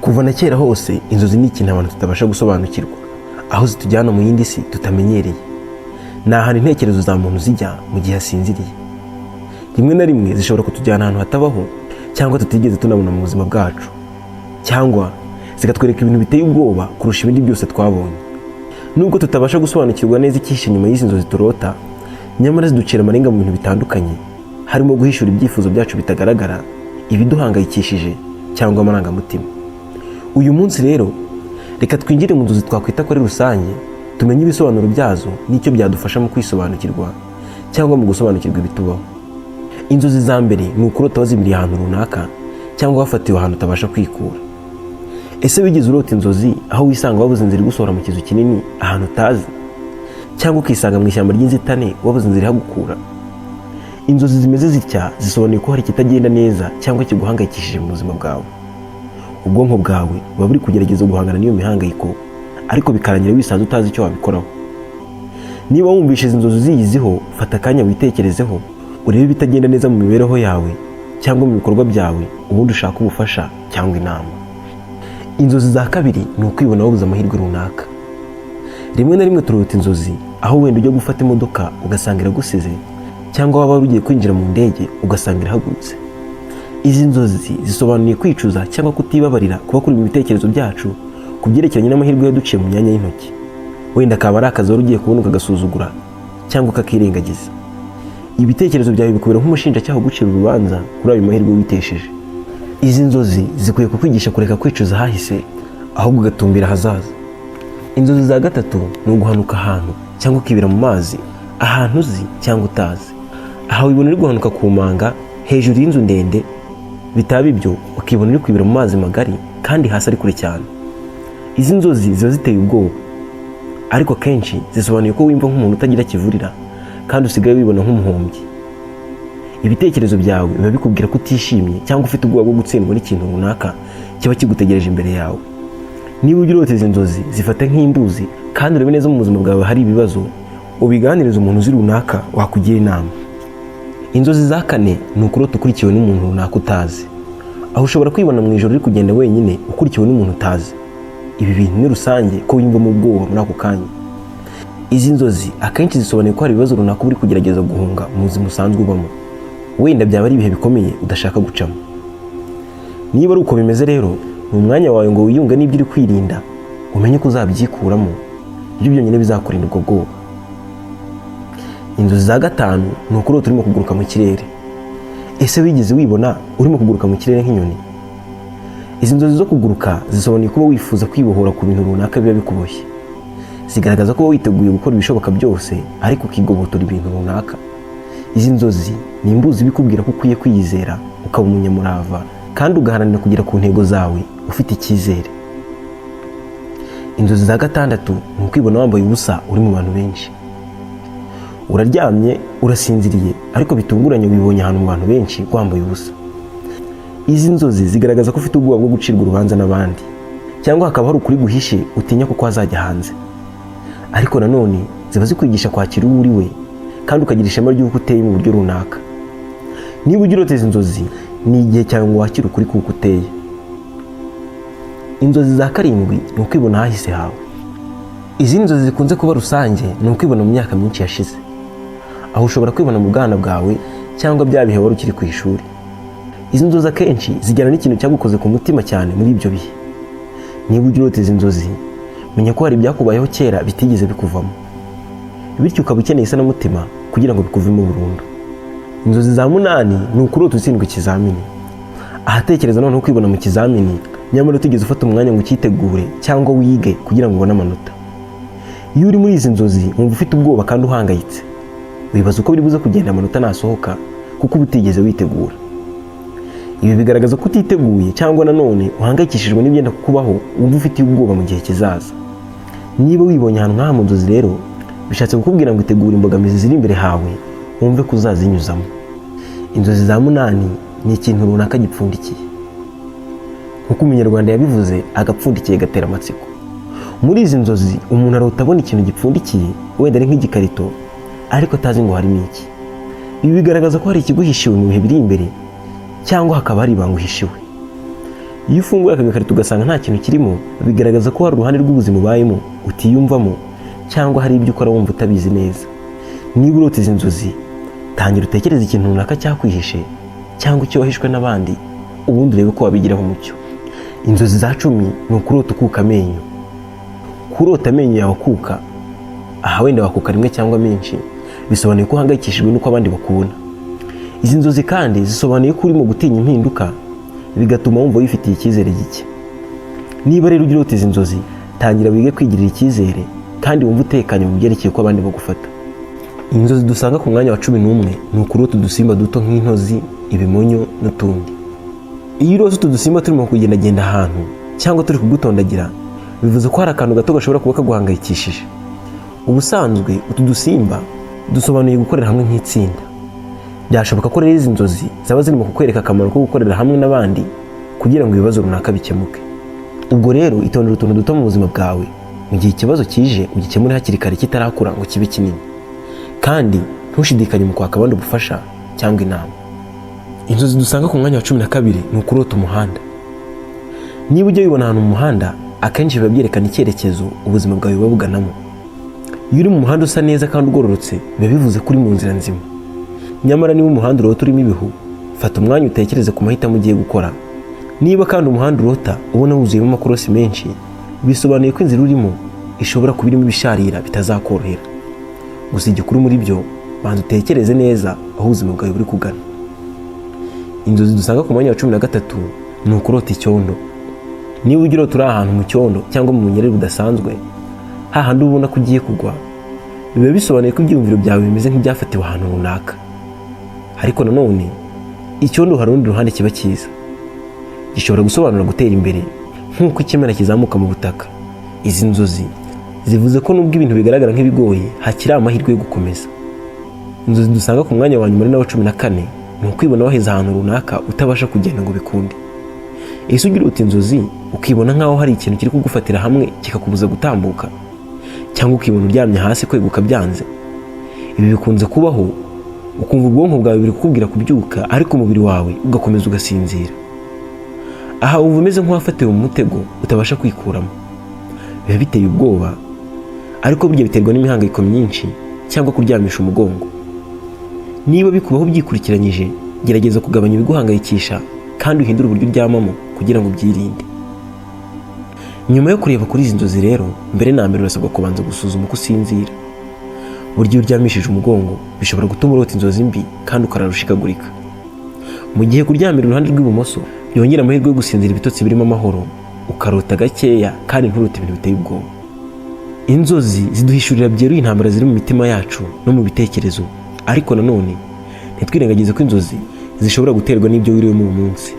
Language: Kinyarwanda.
Kuva na kera hose inzozi ni ikintu abantu tutabasha gusobanukirwa, aho zitujyana mu yindi si tutamenyereye. Ni ahantu intekerezo za muntu zijya mu gihe asinziriye. Rimwe na rimwe zishobora kutujyana ahantu hatabaho cyangwa tutigeze tunabona mu buzima bwacu, cyangwa zikatwereka ibintu biteye ubwoba kurusha ibindi byose twabonye. Nubwo tutabasha gusobanukirwa neza icyihishe nyuma y'izi nzozi turota, nyamara ziducira amarenga mu bintu bitandukanye, harimo guhishura ibyifuzo byacu bitagaragara, ibiduhangayikishije cyangwa amarangamutima. Uyu munsi rero reka twinjire mu nzozi twakwita ko ari rusange, tumenye ibisobanuro byazo n'icyo byadufasha mu kwisobanukirwa cyangwa mu gusobanukirwa ibitubaho. Inzozi za mbere ni ukurota wazimiriye ahantu runaka cyangwa wafatiwe ahantu utabasha kwikura. Ese wigeze urota inzozi aho wisanga wabuze inzira igusohora mu kizu kinini ahantu utazi, cyangwa ukisanga mu ishyamba ry'inzitane wabuze inzira ihagukura? Inzozi zimeze zitya zisobanuye ko hari ikitagenda neza cyangwa kiguhangayikishije mu buzima bwawe. Ubwonko bwawe buba buri kugerageza guhangana n'iyo mihangayiko, ariko bikarangira wisanze utazi icyo wabikoraho. Niba wumvise izi inzozi uziyiziho, fata akanya witekerezeho, urebe ibitagenda neza mu mibereho yawe cyangwa mu bikorwa byawe, ubundi ushaka ubufasha cyangwa inama. Inzozi za kabiri ni ukwibona wabuze amahirwe runaka. Rimwe na rimwe turota inzozi aho wenda ujya gufata imodoka ugasanga iragusize, cyangwa waba ugiye kwinjira mu ndege ugasanga irahagurutse. Izi nzozi zisobanuye kwicuza cyangwa kutibabarira kuba kuri mu bitekerezo byacu ku byerekeranye n'amahirwe yaduciye mu myanya y'intoki. Wenda akaba ari akazi wari ugiye kubona ukagasuzugura cyangwa ukakirengagiza. Ibitekerezo byawe bikubera nk'umushinjacyaha ugucira urubanza kuri ayo mahirwe witesheje. Izi nzozi zikwiye kukwigisha kureka kwicuza ahahise, ahubwo ugatumbira ahazaza. Inzozi za gatatu ni uguhanuka ahantu cyangwa ukibera mu mazi, ahantu uzi cyangwa utazi. Aha wibona uri guhanuka ku manga hejuru y'inzu ndende, bitaba ibyo ukibona uri kwibera mu mazi magari kandi hasi ari kure cyane. Izi nzozi ziba ziteye ubwoba, ariko kenshi zisobanuye ko wimva nk'umuntu utagira kivurira kandi usigaye wibona nk'umuhombyi. Ibitekerezo byawe biba bikubwira ko utishimye cyangwa ufite ubwoba bwo gutsindwa n'ikintu runaka kiba kigutegereje imbere yawe. Niba ujya urota izi nzozi, zifate nk'imbuzi kandi urebe neza mu buzima bwawe hari ibibazo, ubiganirize umuntu uzi runaka wakugira inama. Inzozi za kane ni ukurota ukurikiwe n'umuntu runaka utazi, aho ushobora kwibona mu ijoro uri kugenda wenyine ukurikiwe n'umuntu utazi. Ibi bintu ni rusange ko wiyumva mu bwoba muri ako kanya. Izi nzozi akenshi zisobanuye ko hari ibibazo runaka uri kugerageza guhunga mu buzima usanzwe ubamo, wenda byaba ari ibihe bikomeye udashaka gucamo. Niba ari uko bimeze rero, ni umwanya wawe ngo wiyunge n'ibyo uri kwirinda, umenye ko uzabyikuramo, ibyo byonyine bizakurinda ubwo bwoba. Inzozi za gatanu ni ukurota urimo kuguruka mu kirere. Ese wigeze wibona urimo kuguruka mu kirere nk'inyoni? Izi nzozi zo kuguruka zisobanuye kuba wifuza kwibohora ku bintu runaka biba bikuboshye. Zigaragaza ko witeguye gukora ibishoboka byose, ariko ukigobotora ibintu runaka. Izi nzozi ni imbuzi bikubwira ko ukwiye kwiyizera, ukaba umunyamurava kandi ugaharanira kugera ku ntego zawe ufite icyizere. Inzozi za gatandatu ni ukwibona wambaye ubusa uri mu bantu benshi. Uraryamye, urasinziriye, ariko bitunguranye wibonye ahantu mu bantu benshi wambaye ubusa. Izi nzozi zigaragaza ko ufite ubwoba bwo gucirwa urubanza n'abandi, cyangwa hakaba hari ukuri guhishe utinya ko kwazajya hanze. Ariko nanone ziba zikwigisha kwakira uwo uri we kandi ukagira ishema ry'uko uteye mu buryo runaka. Niba ujya urota izi nzozi, ni igihe cyawe ngo wakire ukuri kuko uteye. Inzozi za karindwi ni ukwibona ahahise hawe. Izi nzozi zikunze kuba rusange ni ukwibona mu myaka myinshi yashize, aho ushobora kwibona mu bwana bwawe cyangwa bya bihe wari ukiri ku ishuri. Izi nzozi akenshi zijyana n'ikintu cyagukoze ku mutima cyane muri ibyo bihe. Niba ujya urota izi nzozi, menya ko hari ibyakubayeho kera bitigeze bikuvamo, bityo ukaba ukeneye isanamutima kugira ngo bikuvemo burundu. Inzozi za munani ni ukurota utsindwa ikizamini. Ahatekereza noneho kwibona mu kizamini, nyamara utigeze ufata umwanya ngo ukitegure cyangwa wige kugira ngo ubone amanota. Iyo uri muri izi nzozi wumva ufite ubwoba kandi uhangayitse, wibaza uko biri buze kugenda amanota nasohoka kuko uba utigeze witegura. Ibi bigaragaza ko utiteguye cyangwa nanone uhangayikishijwe n'ibyenda kukubaho, wumva ufite ubwoba mu gihe kizaza. Niba wibonye ahantu nk'aha mu nzozi rero, bishatse kukubwira ngo itegure imbogamizi ziri imbere hawe, wumve ko uzazinyuzamo. Inzozi za munani ni ikintu runaka gipfundikiye. Nk'uko umunyarwanda yabivuze, agapfundikiye gatera amatsiko. Muri izi nzozi umuntu arota abona ikintu gipfundikiye, wenda ari nk'igikarito, ariko atazi ngo harimo iki. Ibi bigaragaza ko hari ikiguhishiwe mu bihe biri imbere, cyangwa hakaba hari ibanga uhishiwe. Iyo ufunguye aka gakarito ugasanga nta kintu kirimo, bigaragaza ko hari uruhande rw'ubuzima ubayemo utiyumvamo, cyangwa hari ibyo ukora wumva utabizi neza. Niba urota izi nzozi, tangira utekereze ikintu runaka cyakwihishe cyangwa icyo wahishwe n'abandi, ubundi urebe ko wabigiraho umucyo. Inzozi za 10 ni ukurota ukuka amenyo. Kurota amenyo yawe akuka, aha wenda wakuka rimwe cyangwa menshi, bisobanuye ko uhangayikishijwe n'uko abandi bakubona. Izi nzozi kandi zisobanuye ko urimo gutinya impinduka, bigatuma wumva wifitiye icyizere gike. Niba rero urota izi nzozi, tangira wige kwigirira icyizere kandi wumva utekanye mu byerekeye ko abandi bagufata. Inzozi dusanga ku mwanya wa 11 ni ukurota udusimba duto nk'intozi, ibimonyo n'utundi. Iyo urota utu dusimba turimo kugendagenda ahantu cyangwa turi kugutondagira, bivuze ko hari akantu gato gashobora kuba kaguhangayikishije. Ubusanzwe utu dusimba dusobanuye gukorera hamwe nk'itsinda. Byashoboka ko rero izi nzozi zaba zirimo kukwereka akamaro ko gukorera hamwe n'abandi kugira ngo ibibazo runaka bikemuke. Ubwo rero itondera utuntu duto mu buzima bwawe, mu gihe ikibazo kije ugikemure hakiri kare kitarakura ngo kibe kinini. Kandi ntushidikanye mu kwaka abandi ubufasha cyangwa inama. Inzozi dusanga ku mwanya wa 12 ni ukurota umuhanda. Niba ujya wibona ahantu mu muhanda, akenshi biba byerekana icyerekezo ubuzima bwawe buba buganamo. Iyo uri mu muhanda usa neza kandi ugororotse, biba bivuze ko uri mu nzira nzima. Nyamara niba umuhanda urota urimo ibihu, fata umwanya utekereze ku mahitamo ugiye gukora. Niba kandi umuhanda urota ubona wuzuyemo amakorosi menshi, bisobanuye ko inzira urimo ishobora kuba irimo ibisharira bitazakorohera. Gusa igikuru muri byo, banza utekereze neza aho ubuzima bwawe buri kugana. Inzozi dusanga ku mwanya wa 13 ni ukurota icyondo. Niba ugira urota uri ahantu mu cyondo cyangwa mu bunyerere budasanzwe, hahandi ubona ko ugiye kugwa, biba bisobanuye ko ibyumviro byawe bimeze nk'ibyafatiwe ahantu runaka. Ariko nanone icyondo hari urundi ruhande kiba cyiza. Gishobora gusobanura gutera imbere nk'uko ikimera kizamuka mu butaka. Izi nzozi zivuze ko nubwo ibintu bigaragara nk'ibigoye, hakiri amahirwe yo gukomeza. Inzozi dusanga ku mwanya wa nyuma ari nawo 14 ni ukwibona waheze ahantu runaka utabasha kugenda ngo bikunde. Ese ugira uti inzozi ukibona nkaho hari ikintu kiri kugufatira hamwe kikakubuza gutambuka, cyangwa ukibona uryamye hasi kweguka byanze? Ibi bikunze kubaho, ukumva ubwonko bwawe biri kukubwira kubyuka ariko umubiri wawe ugakomeza ugasinzira. Aha uba umeze nk'uwafatiwe mu mutego utabasha kwikuramo. Biba biteye ubwoba, ariko burya biterwa n'imihangayiko myinshi cyangwa kuryamisha umugongo. Niba bikubaho byikurikiranyije, gerageza kugabanya ibiguhangayikisha kandi uhindure uburyo uryamamo kugira ngo byirinde. Nyuma yo kureba kuri izi nzozi rero, mbere na mbere urasabwa kubanza gusuzuma uko usinzira. Burya uryamishije umugongo bishobora gutuma urota inzozi mbi kandi ukararushikagurika. Mu gihe kuryamira uruhande rw'ibumoso byongera amahirwe yo gusinzira ibitotsi birimo amahoro, ukarota gakeya kandi nturote ibintu biteye ubwoba. Inzozi ziduhishurira byeruye intambara ziri mu mitima yacu no mu bitekerezo, ariko nanone ntitwirengagize ko inzozi zishobora guterwa n'ibyo wiriwemo uyu munsi.